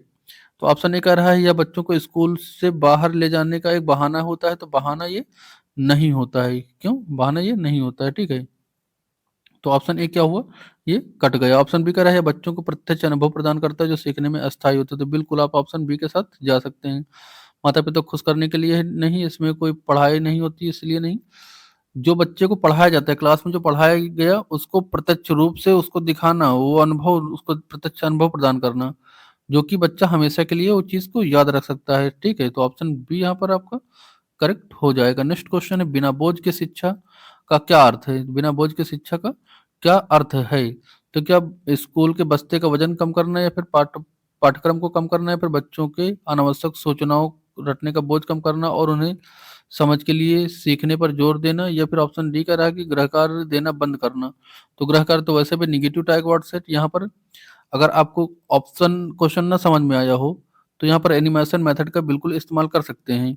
तो ऑप्शन ए कह रहा है यह बच्चों को स्कूल से बाहर ले जाने का एक बहाना होता है, तो बहाना ये नहीं होता है। क्यों? बहाना ये नहीं होता है, ठीक है? तो ऑप्शन ए क्या हुआ? ये कट गया। ऑप्शन बी कह रहा है बच्चों को प्रत्यक्ष अनुभव प्रदान करता है जो सीखने में अस्थायी होता है, तो बिल्कुल आप ऑप्शन बी के साथ जा सकते हैं। माता-पिता को खुश करने के लिए नहीं, इसमें कोई पढ़ाई नहीं होती इसलिए नहीं। जो बच्चे को पढ़ाया जाता है, क्लास में जो पढ़ाया गया उसको प्रत्यक्ष रूप से उसको दिखाना, वो अनुभव, उसको प्रत्यक्ष अनुभव प्रदान करना, जो कि बच्चा हमेशा के लिए वो चीज़ को याद रख सकता है, ठीक है? तो ऑप्शन बी यहाँ पर आपका करेक्ट हो जाएगा। नेक्स्ट क्वेश्चन है बिना बोझ के शिक्षा का क्या अर्थ है? बिना बोझ के शिक्षा का क्या अर्थ है? तो क्या स्कूल के बस्ते का वजन कम करना, या फिर पाठ्यक्रम को कम करना, या फिर बच्चों के अनावश्यक सूचनाओं रटने का बोझ कम करना और उन्हें समझ के लिए सीखने पर जोर देना, या फिर ऑप्शन डी कह रहा है कि गृह कार्य देना बंद करना। तो गृह कार्य तो वैसे भी नेगेटिव टैग वर्ड सेट यहाँ पर, अगर आपको ऑप्शन क्वेश्चन ना समझ में आया हो, तो यहाँ पर एनिमेशन मेथड का बिल्कुल इस्तेमाल कर सकते हैं।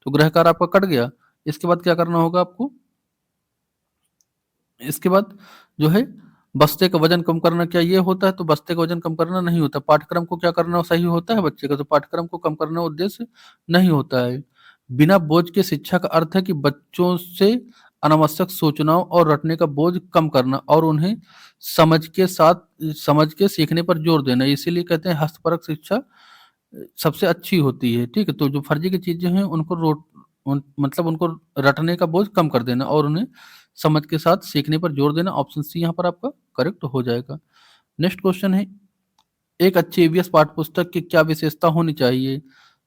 तो गृह कार्य आपका कट गया। इसके बाद क्या करना होगा आपको? इसके बाद जो है बस्ते का वजन कम करना, क्या ये होता है? तो बस्ते का वजन कम करना नहीं होता। पाठ्यक्रम को क्या करना सही होता है बच्चे का? तो पाठ्यक्रम को कम करना उद्देश्य नहीं होता है। बिना बोझ के शिक्षा का अर्थ है कि बच्चों से अनावश्यक सूचनाओं और रटने का बोझ कम करना और उन्हें समझ के सीखने पर जोर देना। इसीलिए कहते हैं हस्तपरक शिक्षा सबसे अच्छी होती है, ठीक है? तो जो फर्जी की चीज़ें हैं उनको मतलब उनको रटने का बोझ कम कर देना और उन्हें समझ के साथ सीखने पर जोर देना। ऑप्शन सी यहाँ पर आपका करेक्ट हो जाएगा। नेक्स्ट क्वेश्चन है, एक अच्छी ईवीएस पाठ्यपुस्तक की क्या विशेषता होनी चाहिए?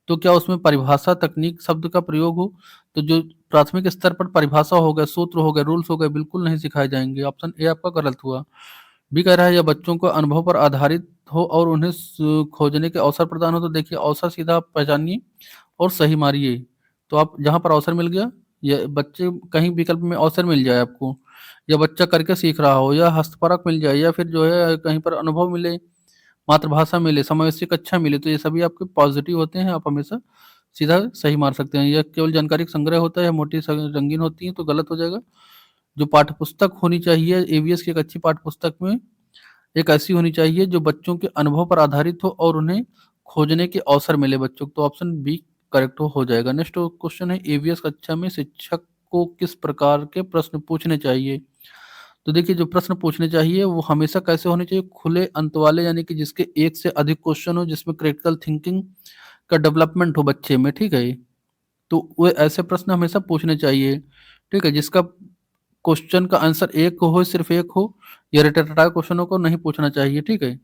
तो क्या उसमें परिभाषा तकनीक शब्द का प्रयोग हो? तो जो प्राथमिक स्तर पर परिभाषा हो गया, सूत्र हो गए, रूल्स हो गए, बिल्कुल नहीं सिखाए जाएंगे। ऑप्शन ए आपका गलत हुआ। बी कह रहा है, या बच्चों को अनुभव पर आधारित हो और उन्हें खोजने के अवसर प्रदान हो। तो देखिए अवसर सीधा आप पहचानिए और सही मारिए। तो आप जहाँ पर अवसर मिल गया, या बच्चे कहीं विकल्प में अवसर मिल जाए आपको, या बच्चा करके सीख रहा हो, या हस्तपरक मिल जाए, या फिर जो है कहीं पर अनुभव मिले, मातृभाषा मिले, समावेशी कक्षा मिले, तो ये सभी आपके पॉजिटिव होते हैं। आप हमेशा सीधा सही मार सकते हैं। यह केवल जानकारी का संग्रह होता है या मोटी रंगीन होती है, तो गलत हो जाएगा। जो पाठ्यपुस्तक होनी चाहिए एवीएस की एक अच्छी पाठ्यपुस्तक में, एक ऐसी होनी चाहिए जो बच्चों के अनुभव पर आधारित हो और उन्हें खोजने के अवसर मिले बच्चों को। तो ऑप्शन बी करेक्ट हो जाएगा। नेक्स्ट क्वेश्चन है, एवीएस कक्षा में शिक्षक को किस प्रकार के प्रश्न पूछने चाहिए? तो देखिए जो प्रश्न पूछने चाहिए वो हमेशा कैसे होने चाहिए? खुले अंत वाले, यानी कि जिसके एक से अधिक क्वेश्चन हो, जिसमें क्रिटिकल थिंकिंग का डेवलपमेंट हो बच्चे में, ठीक है। तो वो ऐसे प्रश्न हमेशा पूछने चाहिए, ठीक है, जिसका क्वेश्चन का आंसर एक हो, सिर्फ एक हो, या रटारटार क्वेश्चनों को नहीं पूछना चाहिए, ठीक है।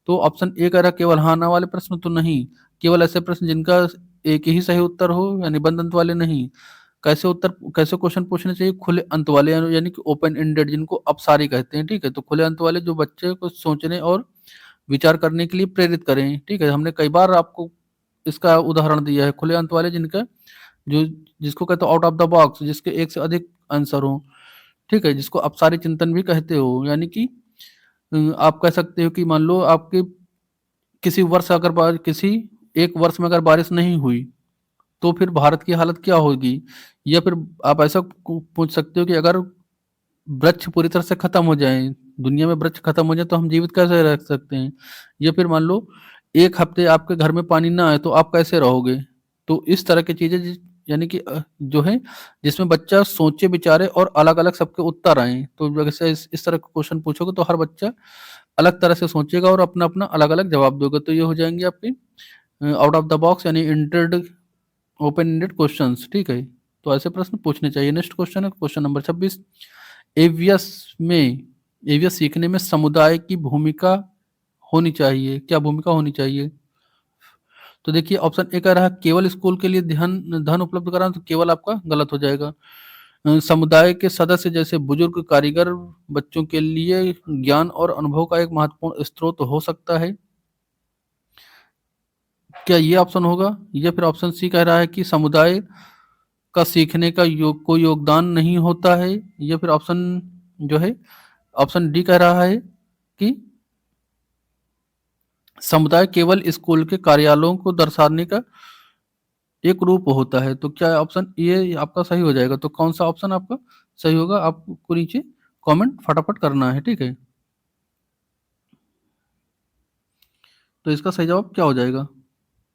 तो ऑप्शन ए कह रहा केवल हाँ ना वाले प्रश्न, तो नहीं, केवल ऐसे प्रश्न जिनका एक ही सही उत्तर हो, यानी बंद अंत वाले नहीं। कैसे क्वेश्चन पूछने चाहिए? खुले अंत वाले, यानी कि ओपन एंडेड, जिनको अपसारी कहते हैं, ठीक है। तो खुले अंत वाले जो बच्चे को सोचने और विचार करने के लिए प्रेरित करें, ठीक है। हमने कई बार आपको इसका उदाहरण दिया है, खुले अंत वाले जिनका जो जिसको कहते हो आउट ऑफ द बॉक्स, जिसके एक से अधिक आंसर हो, ठीक है, जिसको अपसारी चिंतन भी कहते हो। यानी कि आप कह सकते हो कि मान लो आपके किसी एक वर्ष में अगर बारिश नहीं हुई, तो फिर भारत की हालत क्या होगी? या फिर आप ऐसा पूछ सकते हो कि अगर वृक्ष पूरी तरह से खत्म हो जाए, दुनिया में वृक्ष खत्म हो जाए, तो हम जीवित कैसे रह सकते हैं? या फिर मान लो एक हफ्ते आपके घर में पानी ना आए, तो आप कैसे रहोगे? तो इस तरह की चीजें यानी कि जो है जिसमें बच्चा सोचे विचारे और अलग अलग सबके उत्तर आए। तो जैसे इस तरह का क्वेश्चन पूछोगे तो हर बच्चा अलग तरह से सोचेगा और अपना अपना अलग अलग जवाब दोगे। तो ये हो जाएंगे आपके आउट ऑफ द बॉक्स, यानी इंटेड ओपन एंडेड क्वेश्चंस, ठीक है। तो ऐसे प्रश्न पूछने चाहिए। नेक्स्ट क्वेश्चन है क्वेश्चन नंबर 26। एवीएस में एवीएस सीखने में समुदाय की भूमिका होनी चाहिए, क्या भूमिका होनी चाहिए? तो देखिए ऑप्शन ए कह रहा है केवल स्कूल के लिए धन धन उपलब्ध कराना, तो केवल आपका गलत हो जाएगा। समुदाय के सदस्य जैसे बुजुर्ग, कारीगर बच्चों के लिए ज्ञान और अनुभव का एक महत्वपूर्ण स्रोत हो सकता है, क्या ये ऑप्शन होगा? या फिर ऑप्शन सी कह रहा है कि समुदाय का सीखने का कोई योगदान नहीं होता है? या फिर ऑप्शन जो है ऑप्शन डी कह रहा है कि समुदाय केवल स्कूल के कार्यालयों को दर्शाने का एक रूप होता है? तो क्या ऑप्शन ये आपका सही हो जाएगा? तो कौन सा ऑप्शन आपका सही होगा, आपको नीचे कमेंट फटाफट करना है, ठीक है। तो इसका सही जवाब क्या हो जाएगा?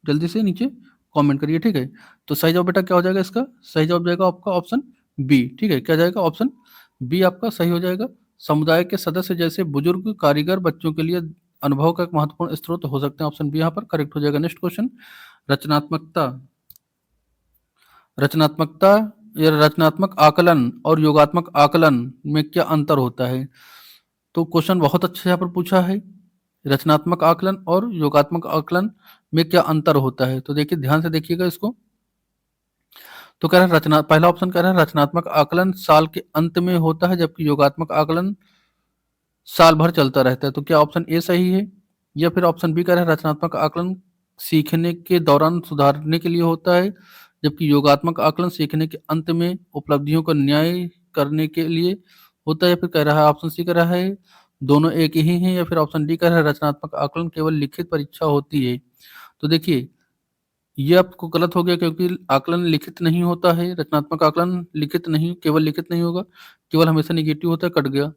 जल्दी से नीचे कमेंट करिए, ठीक है। तो सही जवाब बेटा क्या हो जाएगा? इसका सही जवाब जाएगा आपका ऑप्शन बी, ठीक है। क्या जाएगा? ऑप्शन बी आपका सही हो जाएगा। समुदाय के सदस्य जैसे बुजुर्ग, कारीगर बच्चों के लिए अनुभव का एक महत्वपूर्ण स्रोत हो सकते हैं। ऑप्शन बी यहाँ पर करेक्ट हो जाएगा। नेक्स्ट क्वेश्चन, रचनात्मकता रचनात्मकता या रचनात्मक आकलन और योगात्मक आकलन में क्या अंतर होता है? तो क्वेश्चन बहुत अच्छा यहाँ पर पूछा है। रचनात्मक आकलन और योगात्मक आकलन में क्या अंतर होता है? तो देखिए ध्यान से देखिएगा इसको। तो कह रहा है पहला ऑप्शन कह रहा है रचनात्मक आकलन साल के अंत में होता है, जबकि योगात्मक आकलन साल भर चलता रहता है। तो क्या ऑप्शन ए सही है? या फिर ऑप्शन बी कह रहा है रचनात्मक आकलन सीखने के दौरान सुधारने के लिए होता है, जबकि योगात्मक आकलन सीखने के अंत में उपलब्धियों का न्याय करने के लिए होता है। या फिर कह रहा है ऑप्शन सी कह रहा है दोनों एक ही हैं। या फिर ऑप्शन डी कह रहा है रचनात्मक आकलन केवल लिखित परीक्षा होती है। तो देखिए ये आपको गलत हो गया, क्योंकि आकलन लिखित नहीं होता है। रचनात्मक आकलन लिखित नहीं, केवल लिखित नहीं होगा, केवल हमेशा निगेटिव होता है, कट गया।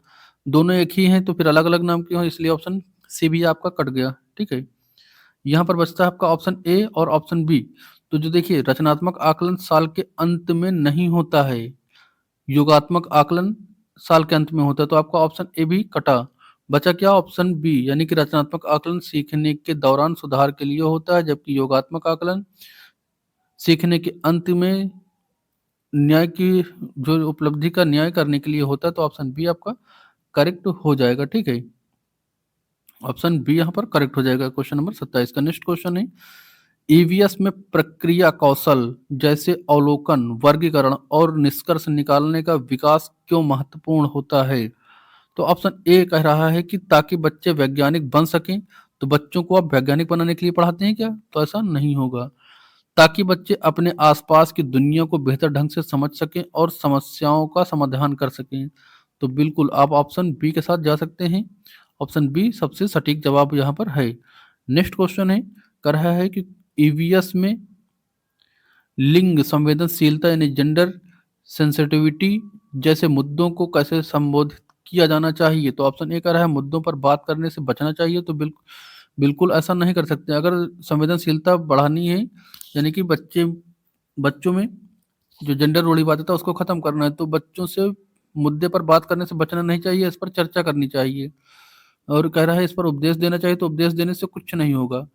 दोनों एक ही हैं तो फिर अलग अलग नाम क्यों है, इसलिए ऑप्शन सी भी आपका कट गया, ठीक है। यहाँ पर बचता है आपका ऑप्शन ए और ऑप्शन बी। तो जो देखिए रचनात्मक आकलन साल के अंत में नहीं होता है, योगात्मक आकलन साल के अंत में होता है, तो आपका ऑप्शन ए भी कटा। बचा क्या? ऑप्शन बी, यानी कि रचनात्मक आकलन सीखने के दौरान सुधार के लिए होता है, जबकि योगात्मक आकलन सीखने के अंत में न्याय की जो उपलब्धि का न्याय करने के लिए होता है। तो ऑप्शन बी आपका करेक्ट हो जाएगा, ठीक है। ऑप्शन बी यहाँ पर करेक्ट हो जाएगा क्वेश्चन नंबर 27 का। नेक्स्ट क्वेश्चन है ईवीएस में प्रक्रिया कौशल जैसे अवलोकन, वर्गीकरण और निष्कर्ष निकालने का विकास क्यों महत्वपूर्ण होता है? तो ऑप्शन ए कह रहा है कि ताकि बच्चे वैज्ञानिक बन सकें। तो बच्चों को आप वैज्ञानिक बनाने के लिए पढ़ाते हैं क्या? तो ऐसा नहीं होगा। ताकि बच्चे अपने आसपास की दुनिया को बेहतर ढंग से समझ सकें और समस्याओं का समाधान कर सकें। तो बिल्कुल आप ऑप्शन बी के साथ जा सकते हैं। ऑप्शन बी सबसे सटीक जवाब यहाँ पर है। नेक्स्ट क्वेश्चन है, कह रहा है कि ईवीएस में लिंग संवेदनशीलता यानी जेंडर सेंसिटिविटी जैसे मुद्दों को कैसे संबोधित किया जाना चाहिए? तो ऑप्शन ए कह रहा है मुद्दों पर बात करने से बचना चाहिए। तो बिल्कुल ऐसा नहीं कर सकते। अगर संवेदनशीलता बढ़ानी है, यानी कि बच्चों में जो जेंडर रूढ़िवादिता उसको खत्म करना है, तो बच्चों से मुद्दे पर बात करने से बचना नहीं चाहिए, इस पर चर्चा करनी चाहिए। और कह रहा है इस पर उपदेश देना चाहिए। तो उपदेश देने से कुछ नहीं होगा।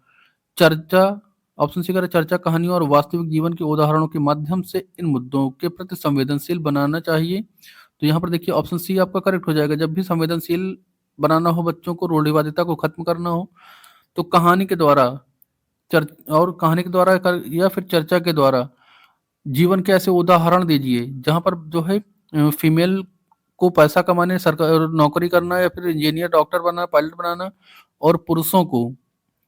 चर्चा, ऑप्शन सी कह रहा है चर्चा, कहानियों और वास्तविक जीवन के उदाहरणों के माध्यम से इन मुद्दों के प्रति संवेदनशील बनाना चाहिए। तो यहाँ पर देखिए ऑप्शन सी आपका करेक्ट हो जाएगा। जब भी संवेदनशील बनाना हो बच्चों को, रूढ़िवादिता को खत्म करना हो, तो कहानी के द्वारा कहानी के द्वारा या फिर चर्चा के द्वारा जीवन के ऐसे उदाहरण दीजिए जहाँ पर जो है फीमेल को पैसा कमाने, सरकार नौकरी करना या फिर इंजीनियर, डॉक्टर बनना, पायलट बनाना, और पुरुषों को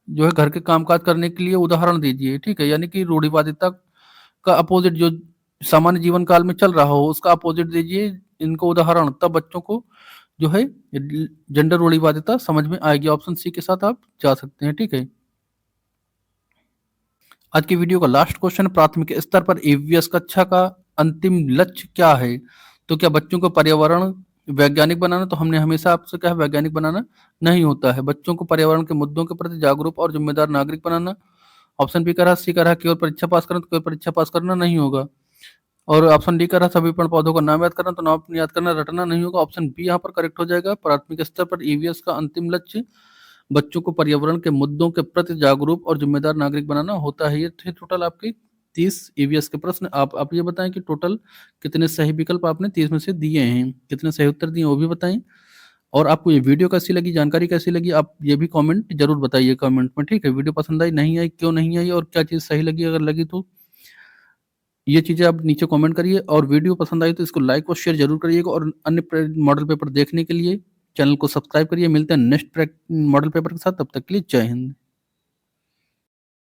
जो है घर के कामकाज करने के लिए उदाहरण दीजिए। ठीक है, यानी कि रूढ़िवादिता का अपोजिट जो सामान्य जीवन काल में चल रहा हो उसका अपोजिट दीजिए इनको उदाहरण, तब बच्चों को जो है जेंडर रूढ़िवादिता समझ में आएगी। ऑप्शन सी के साथ आप जा सकते हैं। ठीक है, आज की वीडियो का लास्ट क्वेश्चन, प्राथमिक स्तर पर ईवीएस कक्षा का अंतिम लक्ष्य क्या है? तो क्या बच्चों को पर्यावरण वैज्ञानिक बनाना? तो हमने हमेशा आपसे कहा वैज्ञानिक बनाना नहीं होता है, बच्चों को पर्यावरण के मुद्दों के प्रति जागरूक और जिम्मेदार नागरिक बनाना। ऑप्शन बी कह रहा है, सी कह रहा है केवल परीक्षा पास करना। तो केवल परीक्षा पास करना नहीं होगा। और ऑप्शन डी कह रहा है सभी पेड़ पौधों का नाम याद करना। तो नाम याद करना, रटना नहीं होगा। ऑप्शन बी यहाँ पर करेक्ट हो जाएगा। प्राथमिक स्तर पर ईवीएस का अंतिम लक्ष्य बच्चों को पर्यावरण के मुद्दों के प्रति जागरूक और जिम्मेदार नागरिक बनाना होता है। ये थे टोटल आपके 30 ईवीएस के प्रश्न। आप ये बताएं कि टोटल कितने सही विकल्प आपने 30 में से दिए हैं, कितने सही उत्तर दिए वो भी बताएं। और आपको ये वीडियो कैसी लगी, जानकारी कैसी लगी, आप ये भी कमेंट जरूर बताइए कमेंट में। ठीक है, वीडियो पसंद आई, नहीं आई, क्यों नहीं आई, और क्या चीज़ सही लगी, अगर लगी तो ये चीज़ें आप नीचे कमेंट करिए। और वीडियो पसंद आई तो इसको लाइक और शेयर जरूर करिएगा। और अन्य मॉडल पेपर देखने के लिए चैनल को सब्सक्राइब करिए। मिलते हैं नेक्स्ट मॉडल पेपर के साथ, तब तक के लिए जय हिंद।